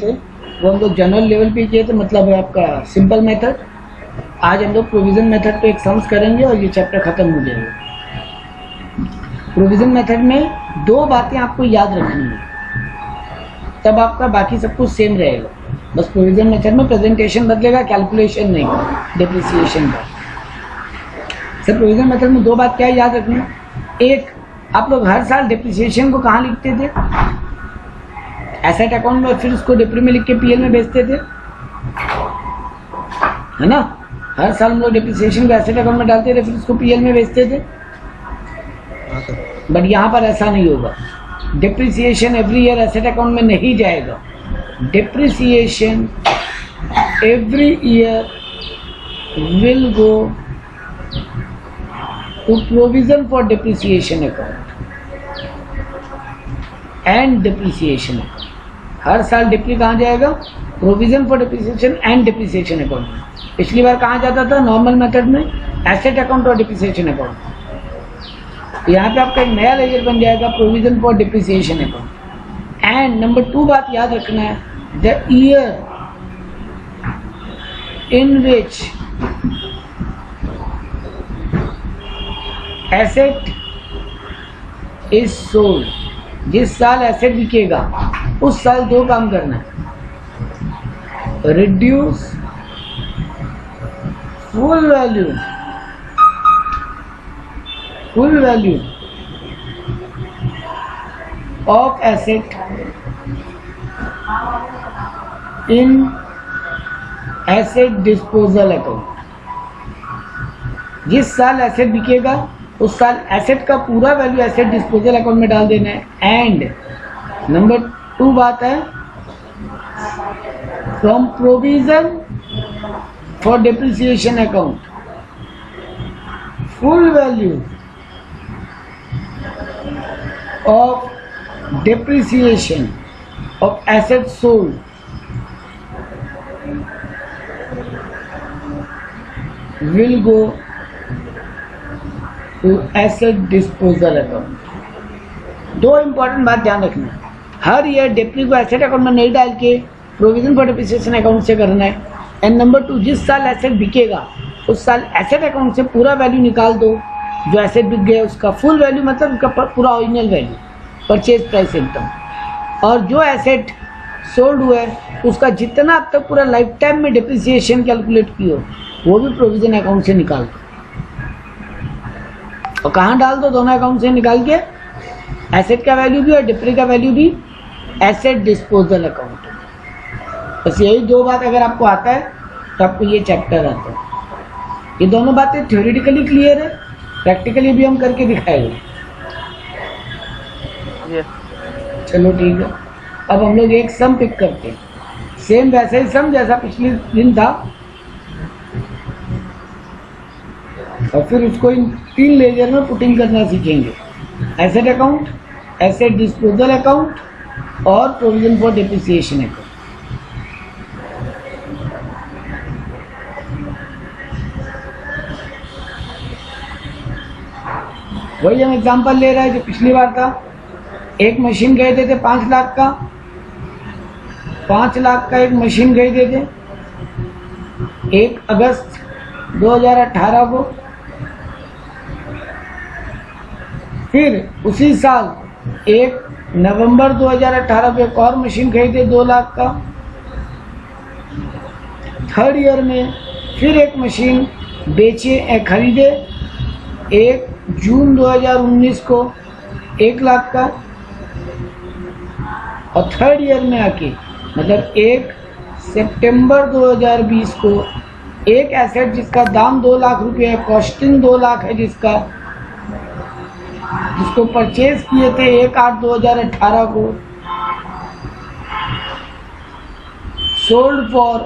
थे वो हम लोग जनरल लेवल पे किए थे, मतलब है आपका सिंपल मेथड। आज हम लोग प्रोविजन मेथड पे एक सम्स करेंगे और ये चैप्टर खत्म हो जाएगा। प्रोविजन मेथड में दो बातें आपको याद रखनी है, तब आपका बाकी सब कुछ सेम रहेगा। बस प्रोविजन मेथड में प्रेजेंटेशन बदलेगा, कैलकुलेशन नहीं, डिप्रिसिएशन का। सर प्रोविजन मेथड में दो बात क्या याद रखनी है। एक, आप लोग हर साल डिप्रिसिएशन को कहाँ लिखते थे? एसेट अकाउंट में, फिर उसको डिप्री में लिख के पीएल में बेचते थे, है ना। हर साल हम लोग डिप्रिसिएशन को एसेट अकाउंट में डालते थे, फिर उसको पीएल में बेचते थे। बट यहाँ पर ऐसा नहीं होगा। Depreciation every year asset account में नहीं जाएगा। Depreciation every year will go to provision for depreciation account and depreciation account. हर साल डिप्री कहाँ जाएगा? Provision for depreciation and depreciation account में। पिछली बार कहाँ जाता था? नॉर्मल मेथड में एसेट अकाउंट और डिप्रिसिएशन अकाउंट। यहाँ पे आपका एक नया लेजर बन जाएगा, provision for depreciation account. And number 2 बात याद रखना है, the year in which asset is sold, जिस साल एसेट बिकेगा उस साल दो काम करना है, reduce full value of asset in asset disposal account. जिस साल एसेट बिकेगा उस साल एसेट का पूरा वैल्यू एसेट डिस्पोजल अकाउंट में डाल देना है। एंड नंबर 2 बात है, from provision for depreciation account full value of depreciation of assets sold will go to asset disposal account। दो इंपॉर्टेंट बात ध्यान रखना, हर ईयर डिप्री को एसेट अकाउंट में नहीं डाल के प्रोविजन फॉर डिप्रिसिएशन अकाउंट से करना है। एंड नंबर 2, जिस साल एसेट बिकेगा उस साल एसेट अकाउंट से पूरा वैल्यू निकाल दो, जो एसेट बिक गया उसका फुल वैल्यू, मतलब उसका पूरा ओरिजिनल वैल्यू, परचेज प्राइस एकदम। और जो एसेट सोल्ड हुआ है उसका जितना अब तक पूरा लाइफ टाइम में डिप्रिसिएशन कैलकुलेट की हो वो भी प्रोविजन अकाउंट से निकाल दो। और कहाँ डाल दो? दोनों अकाउंट से निकाल के एसेट का वैल्यू भी और डिप्री का वैल्यू भी एसेट डिस्पोजल अकाउंट। बस यही दो बात अगर आपको आता है तो आपको ये चैप्टर आता है। ये दोनों बातें थ्योरेटिकली क्लियर है, प्रैक्टिकली भी हम करके दिखाएंगे। चलो ठीक है, अब हम लोग एक सम पिक करते हैं, सेम वैसा ही सम जैसा पिछले दिन था, और फिर उसको इन 3 लेजर में पुटिंग करना सीखेंगे। Asset account, asset disposal account और प्रोविजन फॉर डिप्रिसिएशन अकाउंट। वही हम एग्जांपल ले रहे हैं जो पिछली बार था। एक मशीन खरीदे थे 5 लाख का, 5 लाख का एक मशीन खरीदे थे 1 अगस्त 2018 को। फिर उसी साल 1 नवंबर 2018 को एक और मशीन खरीदे 2 लाख का। थर्ड ईयर में फिर एक मशीन खरीदे 1 जून 2019 को 1 लाख का। और थर्ड ईयर में आके मतलब 1 सितंबर 2020 को एक एसेट जिसका दाम 2 लाख रुपये है, कॉस्टिंग 2 लाख है, जिसको परचेज किए थे 1/8/2018 को, सोल्ड फॉर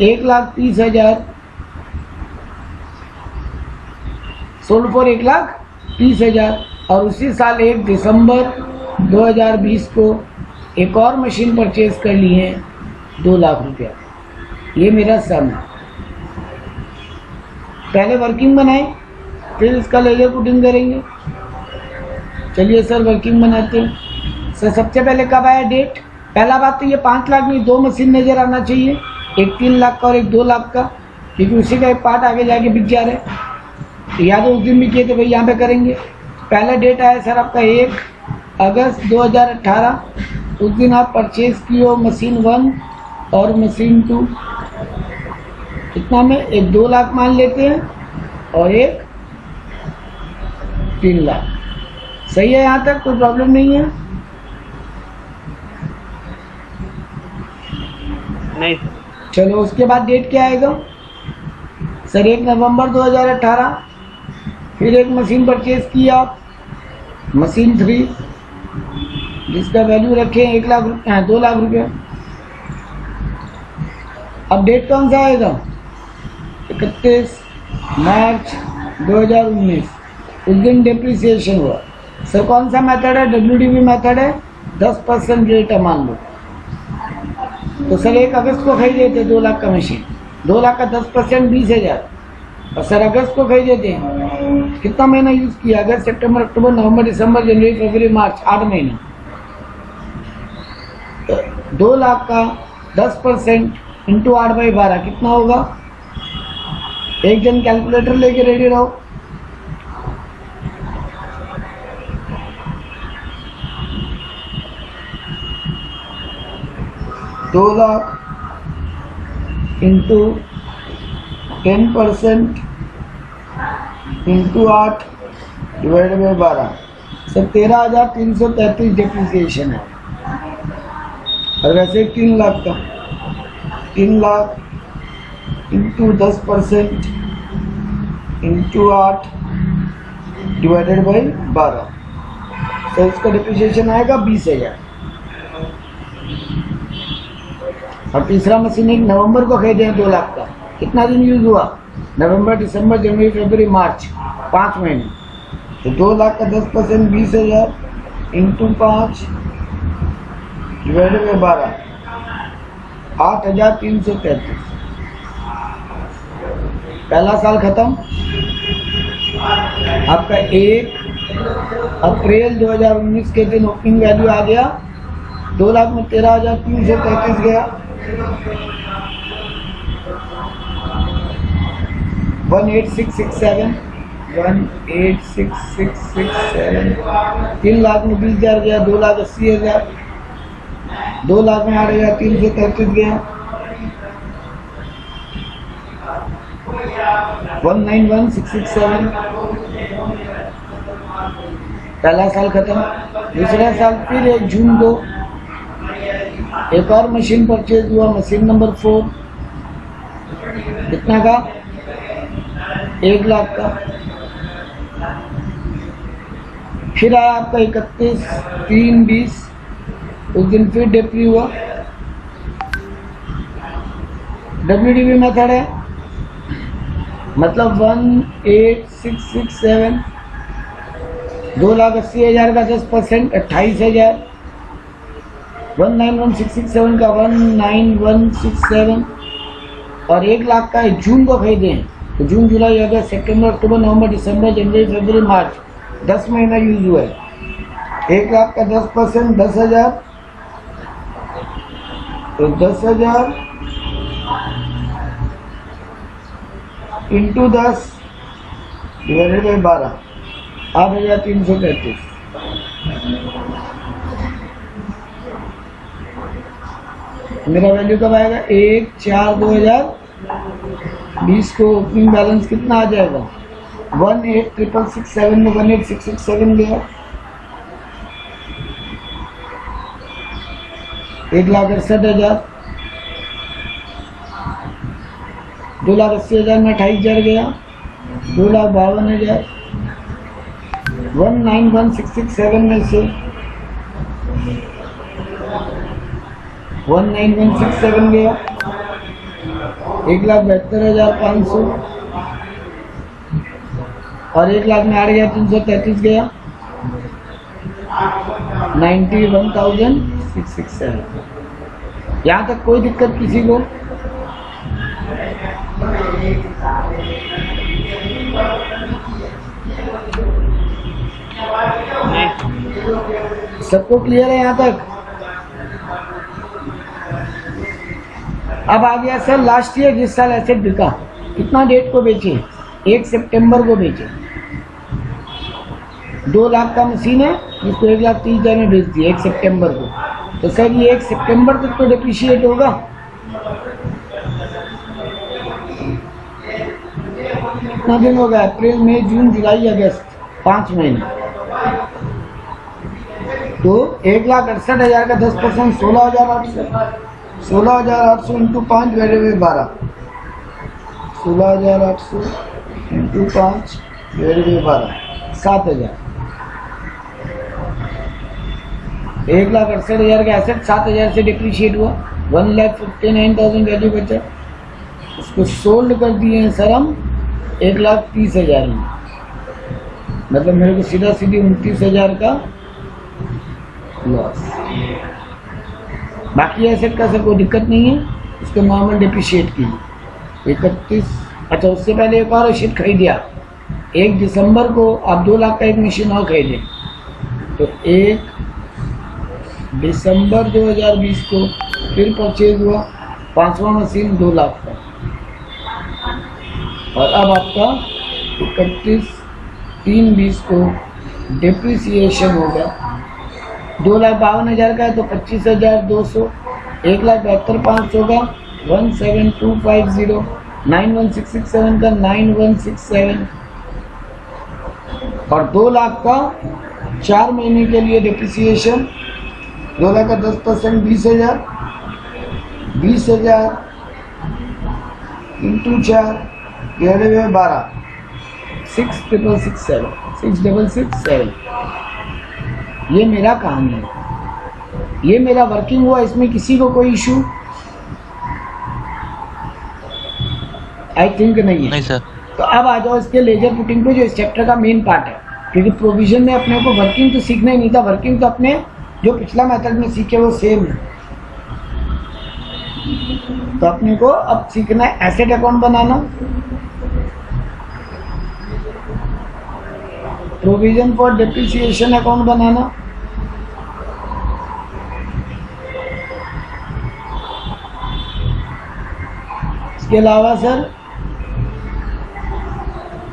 1,30,000, सोल्ड फॉर 1,30,000। और उसी साल 1 दिसंबर 2020 को एक और मशीन परचेज कर ली है 2 लाख रुपया। ये मेरा सम है। पहले वर्किंग बनाए, फिर इसका लेजर पुटिंग करेंगे। चलिए सर वर्किंग बनाते हैं। सर सबसे पहले कब आया डेट? पहला बात तो ये 5 लाख में 2 मशीन नज़र आना चाहिए, एक 3 लाख का और एक 2 लाख का, क्योंकि उसी का एक पार्ट आगे जाके बिक जा रहा है। या तो उस दिन भी किए थे भाई यहाँ पे करेंगे। पहला डेट आया सर आपका 1 अगस्त 2018। उस दिन आप परचेज किए हो मशीन 1 और मशीन 2। कितना में? एक 2 लाख मान लेते हैं और एक 3 लाख। सही है? यहाँ तक कोई प्रॉब्लम नहीं है? नहीं। चलो उसके बाद डेट क्या आएगा सर? 1 नवंबर 2018। फिर एक मशीन परचेज की आप, मशीन 3, जिसका वैल्यू रखे 1 लाख रुपये, 2 लाख रुपये। अब डेट कौन सा आएगा? 31 मार्च 2019। उस दिन डिप्रिसिएशन हुआ। सर कौन सा मेथड है? WDV मेथड है। 10% रेट है मान लो। तो सर 1 अगस्त को खरीदे थे 2 लाख का मशीन, 2 लाख का 10% 20,000। और सर अगस्त को खरीदे थे, कितना महीना यूज़ किया? अगस्त, सितंबर, अक्टूबर, नवंबर, दिसंबर, जनवरी, फरवरी, मार्च, 8 महीना। तो 2 लाख का 10% इंटू 8/12 कितना होगा? एक जन कैलकुलेटर लेके रेडी रहो। दो lakh into 10% into 8 divide by 12, sir 13,333 depreciation है। और वैसे 3 लाख का, 3 lakh into 10% into 8 divided by 12, तो इसका डिप्रिसिएशन आएगा 20,000। और तीसरा मशीन 1 नवंबर को खरीदे हैं 2 लाख का। कितना दिन यूज हुआ? नवंबर, दिसंबर, जनवरी, फरवरी, मार्च, 5 महीने। तो 2 लाख का 10% 20,000 इंटू 5 डिवाइडेड बाई 12, 8,333। पहला साल खत्म। आपका 1 अप्रैल 2019 के दिन ओपनिंग वैल्यू आ गया 2 लाख में 13,333 गया। 18667 3 लाख में 20,000 गया। 2,80,000, 2 लाख में 8,333 गया। 191,667 पहला साल खत्म। दूसरा साल फिर 1 जून को एक और मशीन परचेज हुआ, मशीन नंबर 4। कितना का? 1 लाख का। फिर आया आपका 31/3/20। उस दिन फिर डिप्री हुआ। WDV मेथड है, मतलब 18667, 2,80,000 का 10% 28,000। 191,667 का 19167 और 1 लाख का जून को खरीदे हैं। तो जून, जुलाई, अगस्त, सितंबर, अक्टूबर, नवंबर, दिसंबर, जनवरी, फरवरी, मार्च, 10 महीना यूज हुआ है। 1 लाख का 10% 10,000, तो 10,000 इंटू 10 डिवाइडेड बाई 12, 8,333। मेरा वैल्यू कब आएगा? 1/4/2020 को ओपनिंग बैलेंस कितना आ जाएगा? 1,8667 में 1,8667 गया। 1,68,000, 2,80,000 में 28,000 गया। 2,52,000, 191,667 में से 191,667 गया। 1,72,500 और 1 लाख में 8,333 गया। 91,667। यहाँ तक कोई दिक्कत किसी को? नहीं। सबको क्लियर है यहाँ तक? अब आ गया सर लास्ट ईयर जिस साल एसेट बिका, कितना डेट को बेचे? 1 सितंबर को बेचे। 2 लाख का मशीन है जिसको 1,30,000 में बेच दिया 1 सितंबर को, तो सर ये 1 सितंबर तक तो डिप्रिशिएट होगा। कितना दिन होगा? अप्रैल मई जून जुलाई अगस्त, 5 महीने। तो 1,68,000 का 10% 16,800, 16,800 into 5 divided by 12, 16,800 into 5 divided by 12, 7,000। 1,68,000 का एसेट 7,000 से डिप्रिशिएट हुआ, 1,59,000 वैल्यू बचा। उसको सोल्ड कर दिए हैं सर हम 1,30,000 में, मतलब मेरे को सीधा सीधी 29,000 का लॉस। बाकी एसेट का सर कोई दिक्कत नहीं है, उसको नॉर्मल डिप्रिशिएट कीजिए। 31, अच्छा उससे पहले एक और एसेट खरीदिया 1 दिसंबर को, आप 2 लाख का एक मशीन और खरीदे, तो 1 दिसंबर 2020 को फिर परचेज हुआ 5वां मशीन 2 लाख का, और अब आपका 31/3/20 को डिप्रिसिएशन होगा। 2,52,000 का है तो 25,200, 1,72,500 का 17,250, 91,667 का 9167, और 2 लाख का 4 महीने के लिए डिप्रिसिएशन। 2 लाख का 10% 20,000, 20,000 इंटू 4 डिवाइडेड बाई 12, 6,667। ये मेरा काम है, ये मेरा वर्किंग हुआ, इसमें किसी को कोई इशू आई थिंक नहीं है। नहीं सर। तो अब आ जाओ इसके लेजर पुटिंग पे, जो इस चैप्टर का मेन पार्ट है, क्योंकि प्रोविजन में अपने को वर्किंग तो सीखना ही नहीं था, वर्किंग तो अपने जो पिछला मेथड में सीखे वो सेम है। तो अपने को अब सीखना है एसेट अकाउंट बनाना, प्रोविजन फॉर डिप्रिसिएशन अकाउंट बनाना, इसके अलावा सर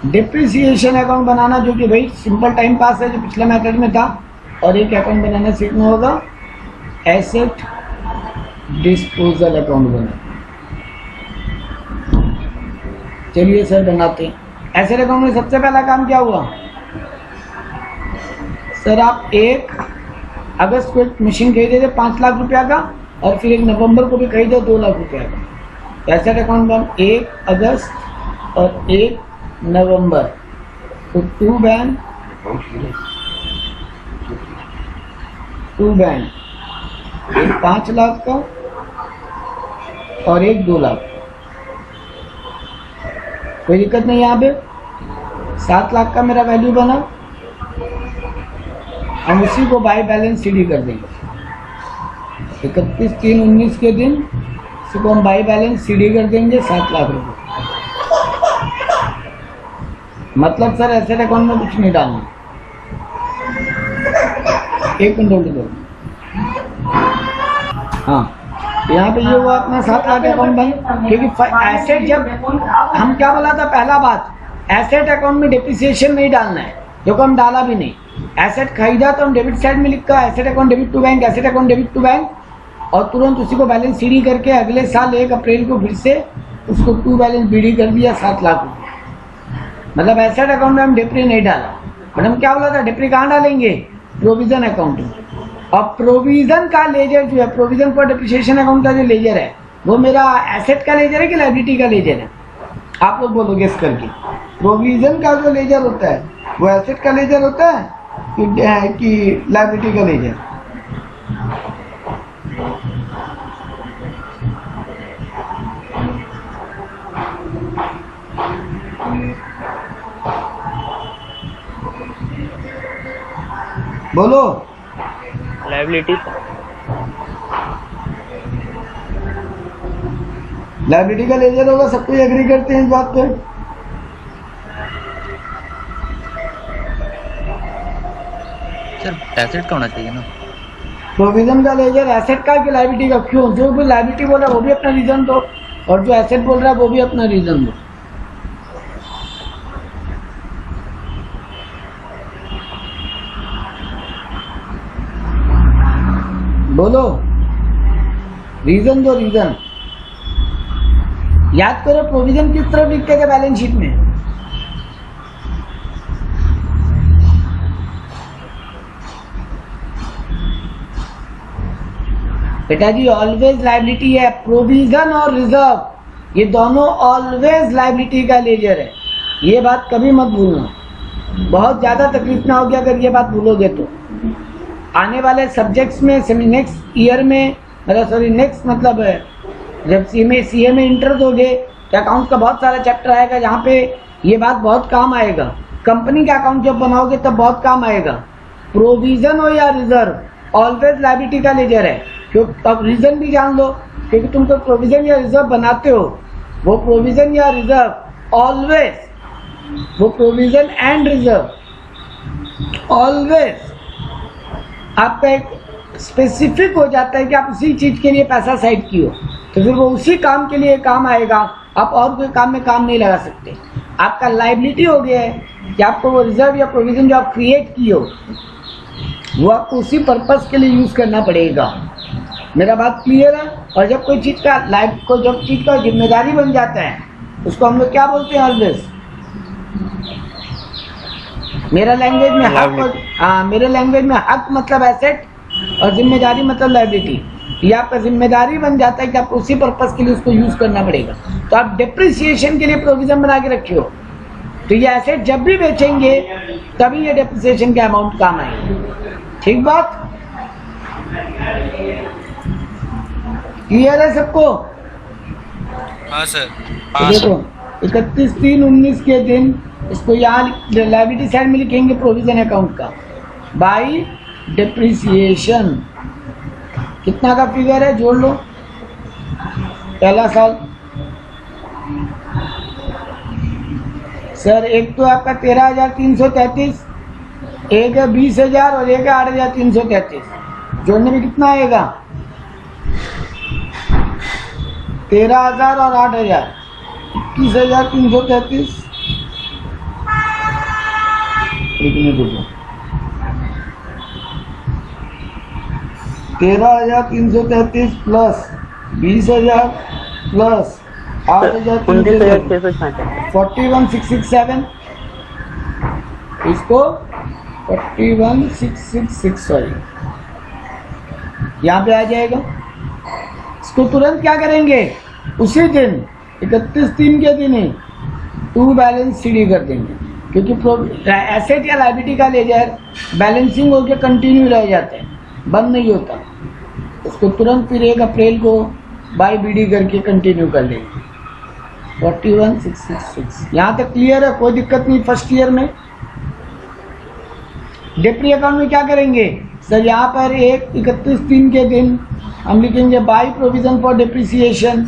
डिप्रिसिएशन अकाउंट बनाना, जो कि भाई सिंपल टाइम पास है जो पिछले मेथड में था, और एक अकाउंट बनाना सीखना होगा एसेट डिस्पोजल अकाउंट बनाना। चलिए सर बनाते हैं। एसेट अकाउंट में सबसे पहला काम क्या हुआ सर? आप 1 अगस्त को एक मशीन खरीदे थे 5 लाख रुपया का, और फिर 1 नवंबर को भी खरीदे 2 लाख रुपया का। एसेट अकाउंट में 1 अगस्त और 1 नवंबर, तो 2 बैंक, 1 5 लाख का और 1 2 लाख। कोई दिक्कत नहीं, यहाँ पे 7 लाख का मेरा वैल्यू बना, हम उसी को बाय बैलेंस सीडी कर देंगे। 31/3/19 के दिन इसी को हम बाय बैलेंस सीडी कर देंगे 7 लाख रुपए। मतलब सर एसेट अकाउंट में कुछ नहीं डालना, एक मिनट होल्ड करो। हाँ, यहाँ पे ये हुआ अपना 7 लाख अकाउंट बन, क्योंकि एसेट, जब हम क्या बोला था पहला बात, एसेट अकाउंट में डिप्रिसिएशन नहीं डालना है, जो कि हम डाला भी नहीं। एसेट खरीदा तो हम डेबिट साइड में लिखा asset account debit to bank, asset account debit to bank, और तुरंत उसी को बैलेंस सीडी करके अगले साल 1 अप्रैल को फिर से उसको टू बैलेंस बीडी कर दिया 7 लाख रुपये। मतलब एसेट अकाउंट में हम डिप्री नहीं डाला, बट हम क्या बोला था, डिप्री कहाँ डालेंगे? प्रोविजन अकाउंट में। और प्रोविजन का लेजर जो है, प्रोविजन फॉर डिप्रिसिएशन अकाउंट का जो लेजर है, वो मेरा एसेट का लेजर है कि लायबिलिटी का लेजर है? आप लोग बोलो गेस करके। प्रोविजन का जो लेजर होता है वो एसेट का लेजर होता है कि लायबिलिटी का लेजर? बोलो। लायबिलिटी। लायबिलिटी का लेजर होगा, सब कोई एग्री करते हैं इस बात पे? सर एसेट का होना चाहिए ना। प्रोविजन का लेजर एसेट का कि लायबिलिटी का? क्यों? जो भी लायबिलिटी बोल रहा है वो भी अपना रीजन दो, और जो एसेट बोल रहा है वो भी अपना रीजन दो। बोलो, रीजन दो, रीजन। याद करो प्रोविजन किस तरफ लिखते थे बैलेंस शीट में? बेटा जी ऑलवेज लायबिलिटी है। प्रोविजन और रिजर्व ये दोनों ऑलवेज लायबिलिटी का लेजर है, ये बात कभी मत भूलना। बहुत ज्यादा तकलीफ ना होगी अगर ये बात भूलोगे तो। आने वाले सब्जेक्ट्स में नेक्स्ट ईयर में, मतलब सॉरी नेक्स्ट मतलब है जब सीए में इंटर दोगे तो अकाउंट्स का बहुत सारा चैप्टर आएगा जहाँ पे ये बात बहुत काम आएगा। कंपनी का अकाउंट जब बनाओगे तब बहुत काम आएगा। प्रोविजन हो या रिजर्व ऑलवेज लायबिलिटी का लेजर है। क्यों? अब रीजन भी जान लो, क्योंकि तुम तो प्रोविजन या रिजर्व बनाते हो, वो प्रोविजन या रिजर्व ऑलवेज, वो प्रोविजन एंड रिजर्व ऑलवेज आपका एक स्पेसिफिक हो जाता है कि आप उसी चीज के लिए पैसा साइड किए हो, तो फिर वो उसी काम के लिए काम आएगा। आप और कोई काम में काम नहीं लगा सकते। आपका लायबिलिटी हो गया है कि आपको वो रिजर्व या प्रोविजन जो आप क्रिएट किए हो वो आपको उसी पर्पस के लिए यूज करना पड़ेगा। मेरा बात क्लियर है? और जब कोई चीज का जब चीज का जिम्मेदारी बन जाता है उसको हम लोग क्या बोलते हैं? ऑलवेज। मेरा लैंग्वेज में हक, हाँ मेरे लैंग्वेज में हक मतलब एसेट और जिम्मेदारी मतलब लायबिलिटी। ये आपका जिम्मेदारी बन जाता है कि आपको उसी पर्पस के लिए उसको यूज करना पड़ेगा। तो आप डिप्रिसिएशन के लिए प्रोविजन बना के रखे हो, तो ये एसेट जब भी बेचेंगे तभी ये डिप्रिसिएशन के अमाउंट काम आएंगे। ठीक बात? क्लियर है सबको? हाँ सर। तो देखो 31/3/19 के दिन इसको यहाँ लायबिलिटी साइड में लिखेंगे प्रोविजन अकाउंट का बाय डिप्रिसिएशन। कितना का फिगर है जोड़ लो। पहला साल सर एक तो आपका 13,333, एक है 20,000 और एक है 8,333। जोड़ने में कितना आएगा? 13,000 और 8,000 21,333। एक मिनट रुको, 13,333 प्लस 20,000 प्लस 8,333 41,667। इसको 41,666 सॉरी यहाँ पे आ जाएगा। इसको तुरंत क्या करेंगे? उसी दिन 31/3 के दिन ही टू बैलेंस सीडी कर देंगे, क्योंकि एसेट या लायबिलिटी का लेजर बैलेंसिंग होकर कंटिन्यू रह जाते हैं, बंद नहीं होता। उसको तुरंत फिर 1 अप्रैल को बाय बीडी करके कंटिन्यू कर लेंगे। 41,666 यहाँ तक क्लियर है? कोई दिक्कत नहीं। फर्स्ट ईयर में डेप्री अकाउंट में क्या करेंगे सर? यहाँ पर 31/3 के दिन हम लिखेंगे बाय प्रोविजन फॉर डिप्रिसिएशन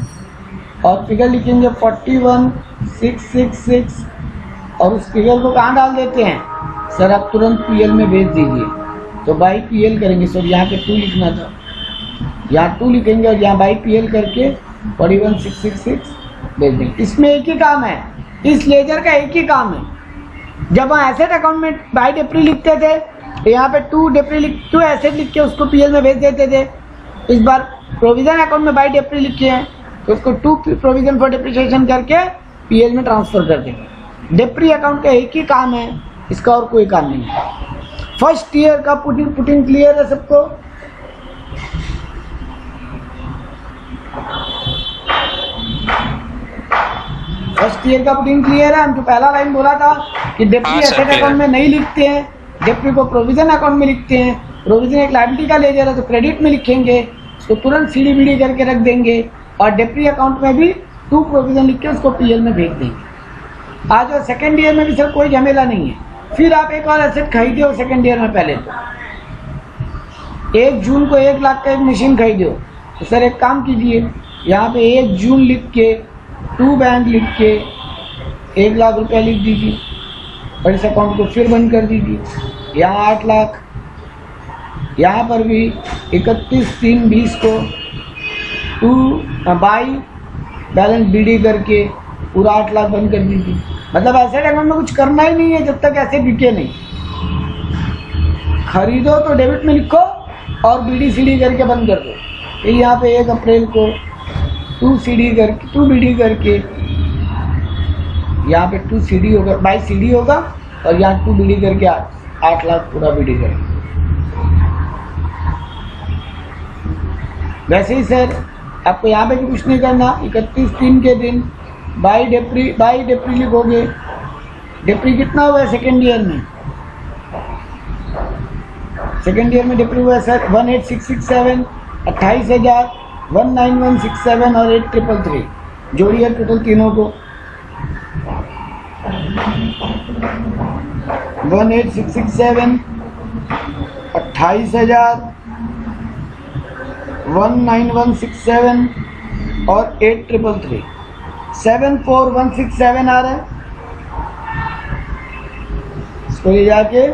और फिगर लिखेंगे 41,666 और उस फिगर को कहाँ डाल देते हैं सर? आप तुरंत पीएल में भेज दीजिए। तो बाई पीएल करेंगे सर, यहाँ पे 2 लिखना था, यहाँ 2 लिखेंगे और यहाँ बाई पीएल करके 41,666 भेज देंगे। इसमें एक ही काम है, इस लेजर का एक ही काम है। जब हम एसेट अकाउंट में बाई डेप्री लिखते थे तो यहाँ पे 2 एसेट लिख के उसको पीएल में भेज देते थे। इस बार प्रोविजन अकाउंट में बाई डेप्री लिखे हैं तो उसको 2 प्रोविजन फॉर डिप्रिसिएशन करके पीएल में ट्रांसफर कर देंगे। डेप्री अकाउंट का एक ही काम है, इसका और कोई काम नहीं है। फर्स्ट ईयर का पुटिंग क्लियर है सबको? फर्स्ट ईयर का पुटिंग क्लियर है? हम जो पहला लाइन बोला था कि डेप्री एसेट अकाउंट में नहीं लिखते हैं, डेप्री को प्रोविजन अकाउंट में लिखते हैं। प्रोविजन एक लायबिलिटी का लेजर है तो क्रेडिट में लिखेंगे, उसको तुरंत सीडी बीडी करके रख देंगे और डेप्री अकाउंट में भी 2 प्रोविजन लिख के उसको पीएल में भेज देंगे। आज और सेकेंड ईयर में भी सर कोई झमेला नहीं है। फिर आप एक और एसेट खरीदे हो सेकेंड ईयर में, पहले तो 1 जून को 1 लाख का एक मशीन खरीदे हो तो सर एक काम कीजिए, यहाँ पे 1 जून लिख के 2 बैंक लिख के 1 लाख रुपया लिख दीजिए और इस अकाउंट को फिर बंद कर दीजिए। यहाँ 8 लाख यहाँ पर भी 31/3/20 को 2 बाई बैलेंस बीडी करके पूरा 8 लाख बंद कर दीजिए। मतलब एसेट अकाउंट में कुछ करना ही नहीं है जब तक एसेट बिके नहीं। खरीदो तो डेबिट में लिखो और बीडी सीडी करके बंद कर दो। फिर यहाँ पे 1 अप्रैल को 2 बीडी करके यहाँ पे 2 सीडी होगा, 22 सीडी होगा और यहाँ 2 बीडी करके 8 लाख पूरा बीडी करेंगे। वैसे ही सर आपको यहाँ पे भी कुछ नहीं करना। 31/3 के दिन बाई डेप्री लिखोगे। डेप्री कितना हुआ है सेकेंड ईयर में? सेकेंड ईयर में डेप्री हुआ है सर 18,667, 28,000, 19167 और 8,333 जोड़िए टोटल तीनों को। 18,667, 28,000, 19167 और 8,333 74167 आ रहा है। इसको ले जाके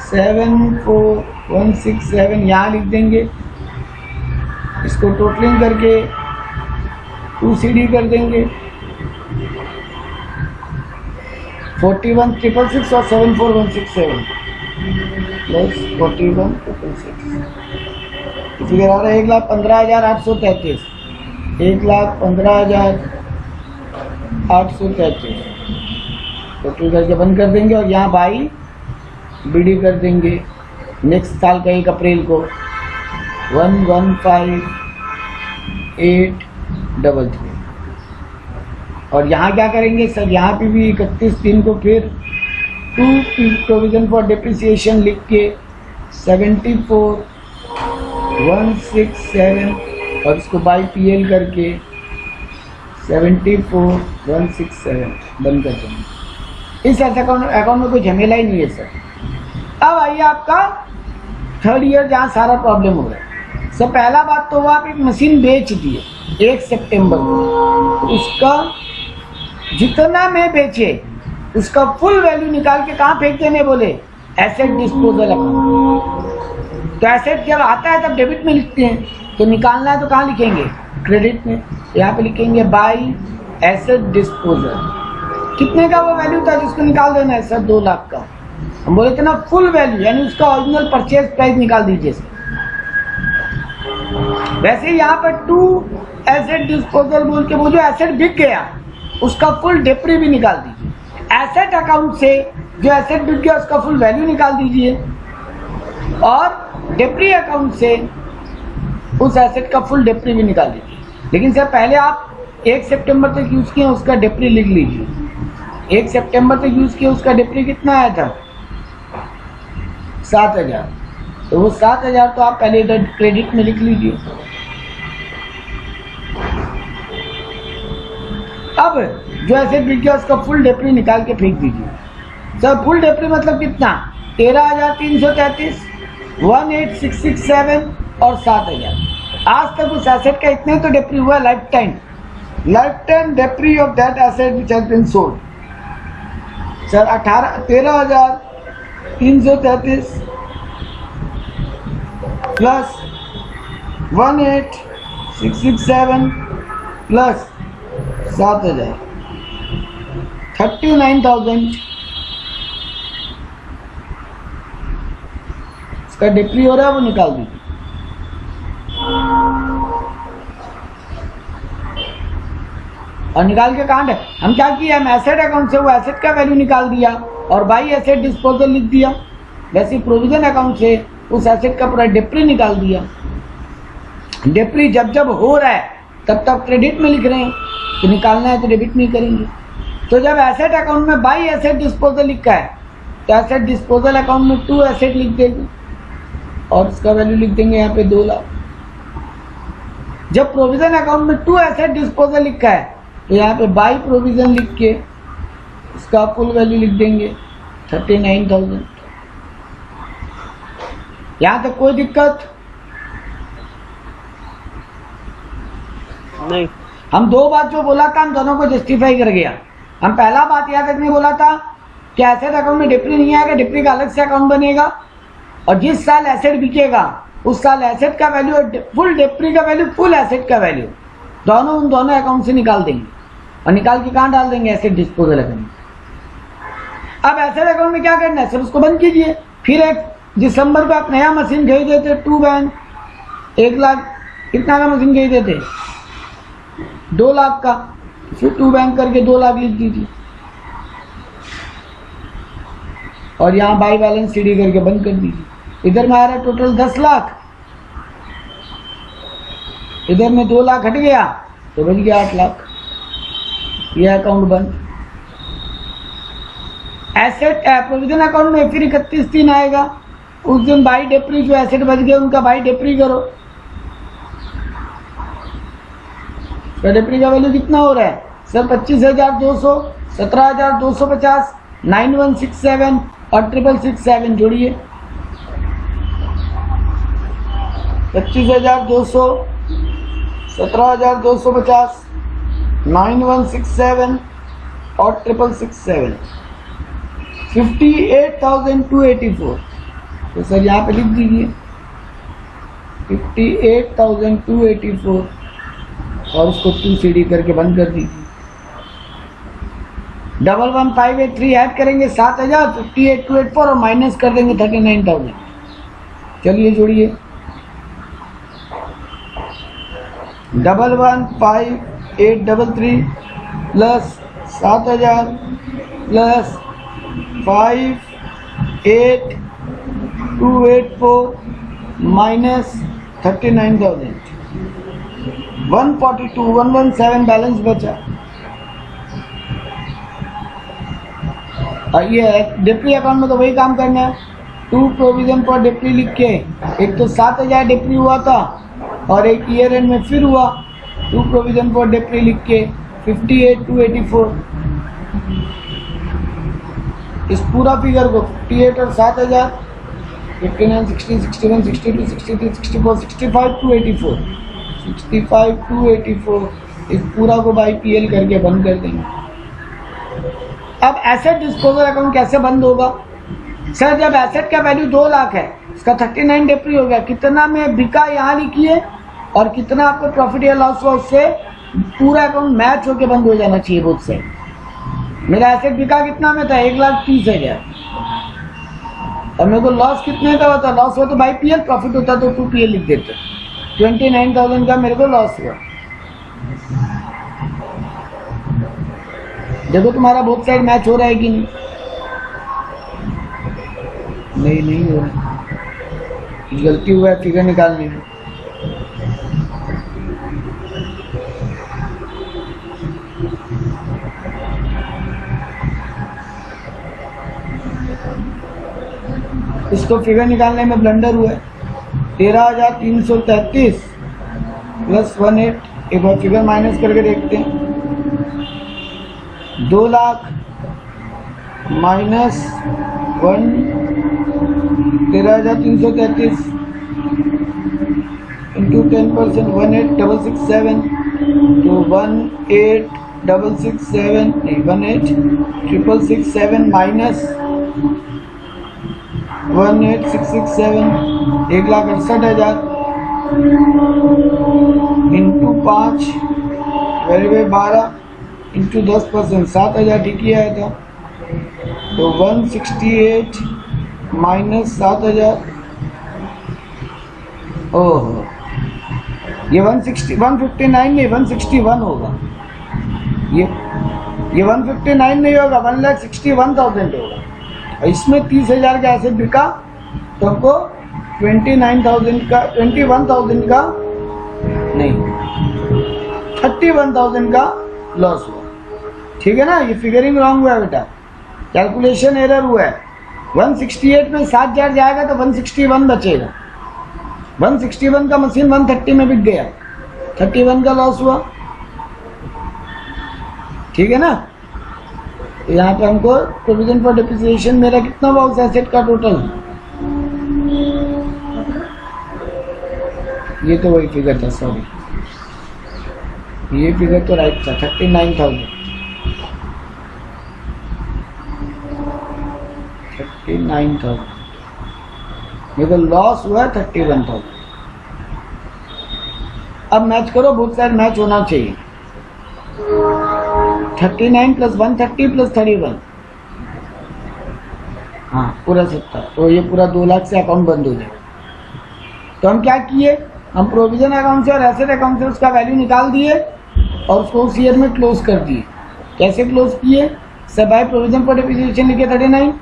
74167 यहाँ लिख देंगे। इसको टोटलिंग करके 2 CD कर देंगे 41,666 और 74167 प्लस 41,666 फिगर आ रहा है 1,15,833 1,15,833 टोटल करके बंद कर देंगे और यहाँ बाई बीडी कर देंगे नेक्स्ट साल का 1 अप्रैल को 115,833 और यहाँ क्या करेंगे सर? यहाँ पे भी 31/3 को फिर 2 प्रोविजन फॉर डिप्रिसिएशन लिख के 74,167 और इसको बाई PL करके 74,167 बंद कर देंगे। इस अकाउंट में कोई झमेला ही नहीं है सर। अब आइए आपका 3rd ईयर जहाँ सारा प्रॉब्लम हो रहा है। सर पहला बात तो आप एक मशीन बेच दिए 1 सितंबर को, उसका जितना में बेचे उसका फुल वैल्यू निकाल के कहाँ फेंक देने बोले? Asset disposal account. तो एसेट जब आता है तब डेबिट में लिखते हैं, तो निकालना है तो कहाँ लिखेंगे? क्रेडिट में। यहाँ पे लिखेंगे बाई एसेट डिस्पोजल। कितने का वो वैल्यू था जिसको निकाल देना है सर? 2 लाख का। हम बोले थे ना फुल वैल्यू, यानी उसका ओरिजिनल परचेज प्राइस निकाल दीजिए सर। वैसे ही यहाँ पर 2 एसेट डिस्पोजल बोल के वो जो एसेट बिक गया उसका फुल डेप्री भी निकाल दीजिए। एसेट अकाउंट से जो एसेट बिक गया उसका फुल वैल्यू निकाल दीजिए और डेप्री अकाउंट से उस एसेट का फुल डेप्री भी निकाल दीजिए। लेकिन सर पहले आप 1 सितंबर तक यूज किए उसका डेप्री लिख लीजिए। 1 सितंबर तक यूज किया उसका डेप्री कितना आया था? 7,000। तो वो 7,000 तो आप पहले इधर क्रेडिट में लिख लीजिए। अब जो एसेट बिक गया उसका फुल डेप्री निकाल के फेंक दीजिए। सर फुल डेप्री मतलब कितना? 13,333, 18667 और 7,000। आज तक उस एसेट का इतने तो डेप्री हुआ lifetime depre of that asset which has been sold. Sir 13,333 plus 18667 plus 7,000 39,000 इसका डिप्री हो रहा है, वो निकाल दीजिए। और निकाल के कहाँ है? हम क्या किया? हम एसेट अकाउंट से वो एसेट का वैल्यू निकाल दिया और बाई एसेट डिस्पोजल लिख दिया। वैसे प्रोविजन अकाउंट से उस एसेट का पूरा डिप्री निकाल दिया। डिप्री जब जब हो रहा है तब तब क्रेडिट में लिख रहे हैं, तो निकालना है तो डेबिट में करेंगे। तो जब एसेट अकाउंट में बाई एसेट डिस्पोजल लिखा है तो एसेट डिस्पोजल अकाउंट में 2 एसेट लिख देंगे और इसका वैल्यू लिख देंगे यहाँ पे 2 लाख। जब प्रोविजन अकाउंट में 2 एसेट डिस्पोजल लिखा है तो यहाँ पे बाई प्रोविजन लिख के उसका फुल वैल्यू लिख देंगे 39,000। यहाँ तक कोई दिक्कत नहीं? हम 2 बात जो बोला था हम दोनों को जस्टिफाई कर गया। हम पहला बात याद रखने बोला था कि एसेट अकाउंट में डिप्री नहीं आएगा, डिप्री का अलग से अकाउंट बनेगा। और जिस साल एसेट बिकेगा उस साल एसेट का वैल्यू और फुल डेप्री का वैल्यू, फुल एसेट का वैल्यू दोनों उन दोनों अकाउंट से निकाल देंगे और निकाल के कहाँ डाल देंगे? Asset disposal account. अब एसेट अकाउंट में क्या करना है? सर उसको बंद कीजिए। फिर 1 दिसंबर को आप नया मशीन खरीदे थे 2 बैंक, 1 लाख कितना का मशीन खरीदे थे? 2 लाख का, फिर 2 बैंक करके 2 लाख लिख दीजिए और यहाँ बाई बैलेंस सीडी करके बंद कर दीजिए। इधर में आ रहा है टोटल 10 लाख, इधर में 2 लाख हट गया तो बच गया 8 लाख। यह अकाउंट बंद। एसेट प्रोविजन अकाउंट में फिर 31 दिन आएगा, उस दिन बाई डेप्री जो एसेट बच गए उनका बाई डेप्री करो। तो डेप्री का वैल्यू कितना हो रहा है? सर 25,200, 17,250, 9167 और 667 जोड़िए। 25,200, 17,250, 9167 और 667, 58,284। तो सर यहाँ पे लिख दीजिए 58,284 और उसको 2 CD करके बंद कर दीजिए। 11,583 ऐड करेंगे 7,000, 58,284 और माइनस कर देंगे 39,000। चलिए जोड़िए 11,583 प्लस 7,000 प्लस 58,284 माइनस 39,000, 142,117 बैलेंस बचा। और ये डेप्री अकाउंट में तो वही काम करना है। 2 प्रोविजन पर डेप्री लिख के, एक तो 7,000 डेप्री हुआ था और एक ईयर एंड में फिर हुआ 2 प्रोविजन पर डेप्री लिख के 58,284। इस पूरा फिगर को 58 और 7,000, 59, 60, 61, 62, 63, 64, 65,284, 65,284 इस पूरा को बाई PL करके बंद कर देंगे। अब एसेट डिस्पोजल अकाउंट कैसे बंद होगा? सर जब एसेट का वैल्यू 2 लाख है, इसका 39 डेप्री हो गया, कितना में बिका यहाँ लिखिए और कितना आपको प्रॉफिट या लॉस हुआ, उससे पूरा अकाउंट मैच होकर बंद हो जाना चाहिए बोथ साइड। मेरा एसेट बिका कितना में था? 1,30,000 और मेरे को लॉस कितने का होता? लॉस हुआ तो बाई PL, प्रॉफिट होता तो 2 PL लिख देते। 29,000 का मेरे को लॉस हुआ। देखो तुम्हारा बोथ साइड मैच हो रहा है कि नहीं? नहीं हो रहा, कुछ गलती हुआ है फिगर निकालने में। इसको फिगर निकालने में ब्लंडर हुआ है। 13,333 प्लस 18, एक बार फिगर माइनस करके देखते हैं। 2 लाख माइनस 13,333 इंटू 10%, 18,667, तो 18,667 नहीं 18,667 माइनस 18,667, 1,68,000 इंटू 5 वेरी 12 इंटू 10%, 7,000 ठीक ही आया था। तो 168 माइनस 7,000, ओह ये 159 नहीं 161 होगा। ये 159 नहीं होगा, 1,61,000 होगा। और इसमें 30,000 का एसेट बिका तो हमको 21,000 का नहीं 31,000 का लॉस हुआ। ठीक है ना? ये फिगरिंग रॉन्ग हुआ है बेटा, कैलकुलेशन एरर हुआ है। 168 में 7,000 जाएगा तो 161 बचेगा। 161 का मशीन 130 में बिक गया, 31 का लॉस हुआ। ठीक है ना? तो यहाँ पे हमको प्रोविजन फॉर डिप्रिसिएशन मेरा कितना हुआ उस एसेट का टोटल? ये तो वही फिगर था, सॉरी ये फिगर तो राइट था, 39,000। 39,000 ये तो लॉस हुआ 31,000। अब मैच करो, बोथ साइड मैच होना चाहिए। 39 प्लस 130 प्लस 31, हाँ पूरा 70। तो ये पूरा 2 लाख से अकाउंट बंद हो जाएगा। तो हम क्या किए, हम प्रोविजन अकाउंट से और एसेट अकाउंट से उसका वैल्यू निकाल दिए और उसको उस ईयर में क्लोज कर दिए। कैसे क्लोज किए, सब बाय प्रोविजन फॉर डेप्रिसिएशन लिखे 39,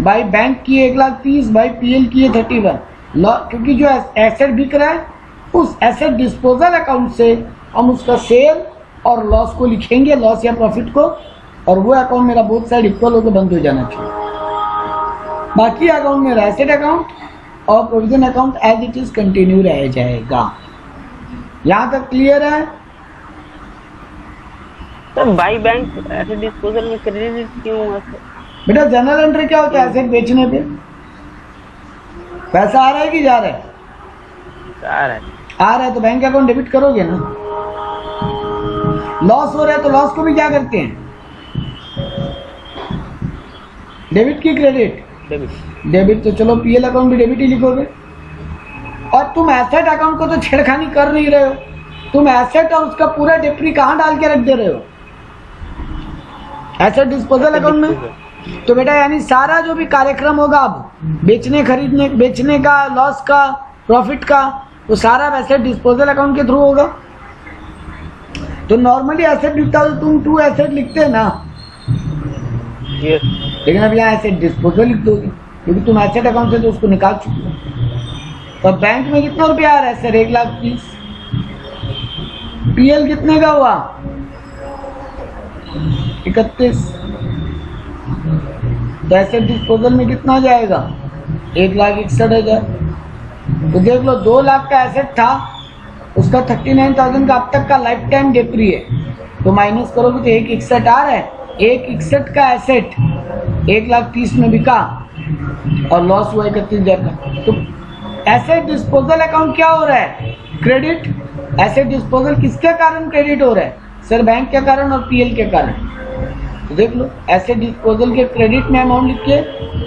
बाय बैंक किए 1,30,000, बाय पीएल किए 31। क्योंकि जो एसेट बिक रहा है उस एसेट डिस्पोजल अकाउंट से हम उसका सेल और लॉस को लिखेंगे, लॉस या प्रॉफिट को, और वो अकाउंट मेरा बोथ साइड इक्वल होकर बंद हो जाना चाहिए। बाकी अकाउंट मेरा एसेट अकाउंट और provision account as it is continue रह जाएगा। यहाँ तक क्लियर है? तो बाई बैंक ऐसे डिस्पोजल में क्रेडिट क्यों हुआ सर? बेटा जनरल एंट्री क्या होता है, एसेट बेचने पे पैसा आ रहा है कि जा रहा है? आ रहा है तो बैंक अकाउंट डेबिट करोगे ना। लॉस हो रहा है तो लॉस को भी क्या करते हैं, डेबिट की क्रेडिट? डेबिट। तो चलो पीएल अकाउंट भी डेबिट ही लिखोगे। और तुम एसेट अकाउंट को तो छेड़खानी कर नहीं रहे हो, तुम एसेट और उसका पूरा डेप्री कहाँ डाल के रख दे रहे हो, एसेट डिस्पोजल अकाउंट में। तो बेटा यानी सारा जो भी कार्यक्रम होगा अब बेचने खरीदने, बेचने का, लॉस का, प्रॉफिट का, वो सारा एसेट डिस्पोजल अकाउंट के थ्रू होगा। तो नॉर्मली एसेट लिखता हो तो तुम 2 एसेट लिखते हैं ना, लेकिन अब यहाँ एसेट डिस्पोजल लिख दोगे क्योंकि तुम एसेट अकाउंट से तो उसको निकाल चुके हो। और बैंक में कितना रुपया आ रहा है सर? 1,30,000। पीएल कितने का हुआ? 31। तो एसेट डिस्पोजल में कितना जाएगा? 1,61,000। तो देख लो 2 लाख का एसेट था, उसका 39,000 का अब तक का लाइफ टाइम डेप्री है। तो माइनस करोगे तो 1,61 आ रहा है। 1,61 का एसेट 1,30,000 में बिका और लॉस हुआ 31,000 का। तो एसेट डिस्पोजल अकाउंट क्या हो रहा है? क्रेडिट। एसेट डिस्पोजल किसके कारण क्रेडिट हो रहा है सर? बैंक के कारण और पीएल के कारण। तो देख लो एसेट डिस्पोजल के क्रेडिट में अमाउंट लिखिए,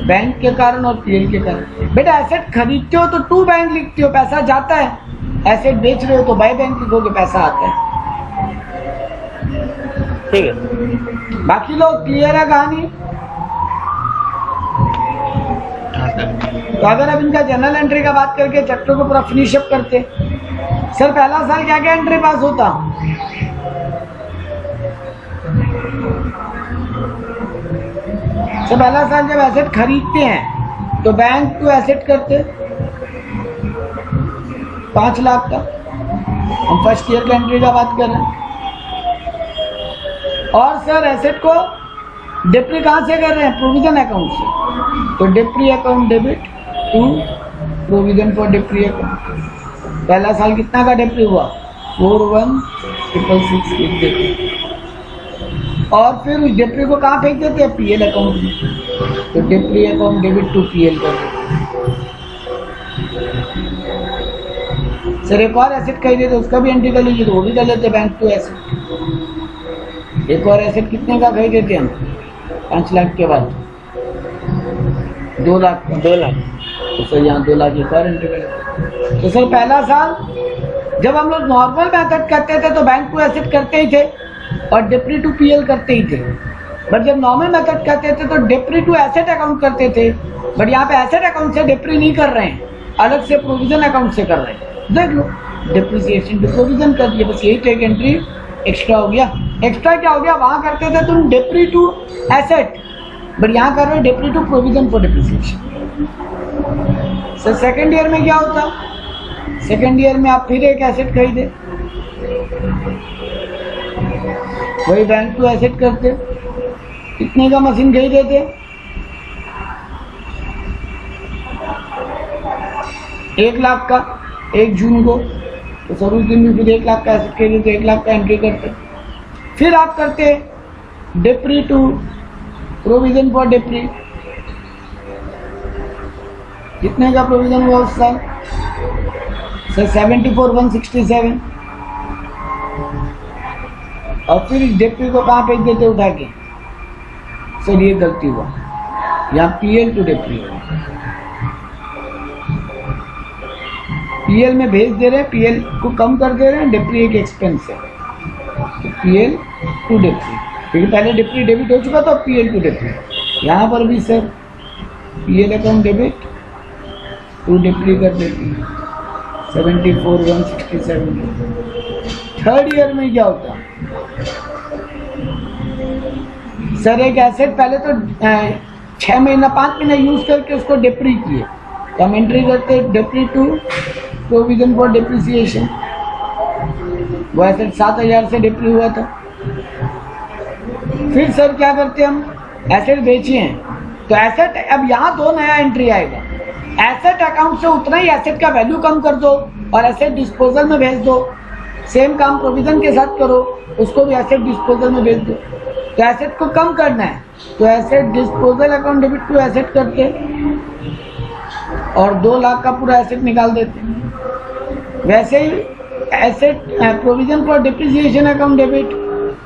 बैंक के कारण और पीएल के कारण। बेटा एसेट खरीदते हो तो टू बैंक लिखते हो, पैसा जाता है। एसेट बेच रहे हो तो बाय बैंक लिखोगे, पैसा आता है। ठीक है, बाकी लोग क्लियर है कहानी? तो अगर अब इनका जनरल एंट्री का बात करके चैप्टर को पूरा फिनिश अप करते, सर पहला साल क्या क्या एंट्री पास होता? सर पहला साल जब एसेट खरीदते हैं तो बैंक को एसेट करते 5 लाख का, हम फर्स्ट ईयर का एंट्री का बात कर रहे हैं। और सर एसेट को डेप्री कहाँ से कर रहे हैं? प्रोविजन अकाउंट से। तो depre account debit to provision for depre account. पहला साल कितना का डेप्री हुआ? 41,666 लिख देते। और फिर उस डेप्री को कहाँ फेंक देते हैं? पीएल अकाउंट में। तो depre account debit to PL कर देते। सर एक और एसेट खरीदे तो उसका भी एंट्री कर लीजिए, तो वो भी कर लेते बैंक टू एसेट। एक और एसेट कितने का खरीदे थे हम? 5 लाख के बाद 2 लाख का। 2 लाख। तो सर यहाँ 2 लाख एक और एंट्री कर। तो सर पहला साल जब हम लोग नॉर्मल मेथड करते थे तो बैंक टू एसेट करते ही थे और डेप्री टू पीएल करते ही थे। बट जब नॉर्मल मेथड करते थे तो डेप्री टू एसेट अकाउंट करते थे। बट यहाँ पे एसेट अकाउंट से डेप्री नहीं कर रहे हैं, अलग से प्रोविजन अकाउंट से कर रहे हैं। देख लो डिप्रिसिएशन टू प्रोविजन कर दिया, बस यही तो एक एंट्री एक्स्ट्रा हो गया। एक्स्ट्रा क्या हो गया? वहां करते थे तुम डेप्री टू एसेट, बट यहाँ कर रहे हो depre to provision for depreciation. Sir second year में क्या होता? सेकेंड ईयर में आप फिर एक एसेट खरीदे, वही बैंक टू एसेट करते। कितने का मशीन खरीदे थे? 1 लाख का 1 जून को। तो सर उस दिन भी फिर 1 लाख का एसेट खरीदे तो 1 लाख का एंट्री करते। फिर आप करते डेप्री टू प्रोविजन फॉर डेप्री। कितने का प्रोविजन हुआ उस साल? सर 74,167। और फिर इस डेप्री को कहाँ फेंक देते उठा के? सर ये गलती हुआ, यहाँ पीएल टू डेप्री हुआ। पीएल में भेज दे रहे हैं, पीएल को कम कर दे रहे हैं, डिप्री एक एक्सपेंस है, तो पीएल टू डिप्री, क्योंकि पहले डिप्री डेबिट हो चुका था, पीएल टू डिप्री। यहाँ पर भी sir PL account debit to depre कर देती है 74,167। थर्ड ईयर में क्या होता है सर, एक एसेट पहले तो 6 महीना 5 महीना यूज करके उसको डिप्री किए, तो हम एंट्री करते डिप्री टू प्रोविजन फॉर डिप्रिसिएशन। वो एसेट 7,000 से डिप्री हुआ था। फिर सर क्या करते हम, एसेट बेचे हैं, तो एसेट अब यहाँ 2 नया एंट्री आएगा। एसेट अकाउंट से उतना ही एसेट का वैल्यू कम कर दो और एसेट डिस्पोजल में भेज दो। सेम काम प्रोविजन के साथ करो, उसको भी एसेट डिस्पोजल में भेज दो। तो एसेट को कम करना है, तो asset disposal account debit to asset करते और 2 लाख का पूरा एसेट निकाल देते। वैसे ही asset provision for depreciation account debit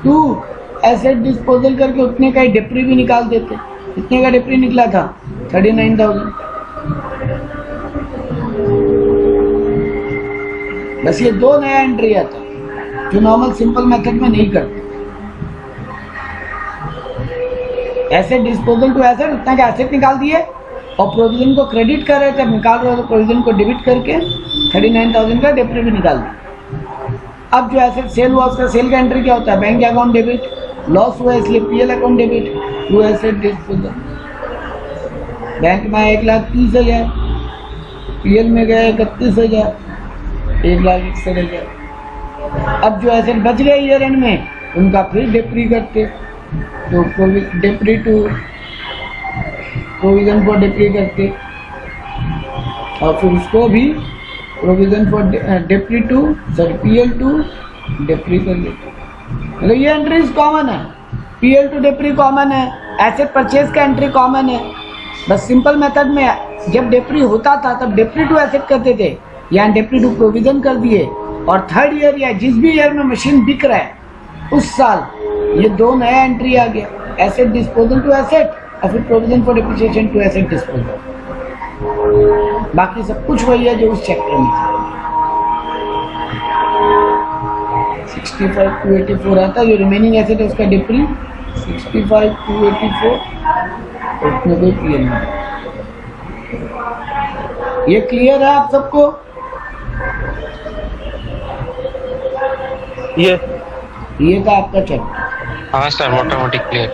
to asset disposal करके उतने का ही डिप्री भी निकाल देते। कितने का डिप्री निकला था? 39,000। बस ये 2 नया एंट्री आता जो नॉर्मल सिंपल मेथड में नहीं करते। एसेट डिस्पोजल टू एसेट, उतना का एसेट निकाल दिए और प्रोविजन को क्रेडिट कर रहे थे, निकाल रहे हो तो प्रोविजन को डेबिट करके 39,000 का डिप्री भी निकाल दिया। अब जो एसेट सेल हुआ उसका सेल का एंट्री क्या होता है? Bank account debit. लॉस हुआ इसलिए PL account debit to asset disposal. Bank में 1,30,000, पीएल में गए 31,000, 1,61,000। अब जो एसेट बच गए ईयर एंड में उनका फिर डिप्री करते, तो depre to provision for depre करते और फिर उसको भी provision for depre to PL to depre कर लेते। मतलब ये एंट्रीज कॉमन है, पीएल टू डिप्री कॉमन है, एसेट परचेज का एंट्री कॉमन है। बस सिंपल मेथड में जब डिप्री होता था तब डिप्री टू एसेट करते थे, यहाँ डिप्री टू प्रोविजन कर दिए। और थर्ड ईयर या जिस भी ईयर में मशीन बिक रहा है उस साल ये 2 नया एंट्री आ गया, एसेट डिस्पोजल टू एसेट और फिर provision for depreciation to asset disposal. बाकी सब कुछ वही है जो उस चैप्टर में 65,284 आता है। जो रिमेनिंग एसेट है उसका डिप्री 65,284, उसमें कोई पीएल नहीं। ये क्लियर है आप सबको? ये था आपका चैप्टर। हाँ सर, मोटा मोटी क्लियर।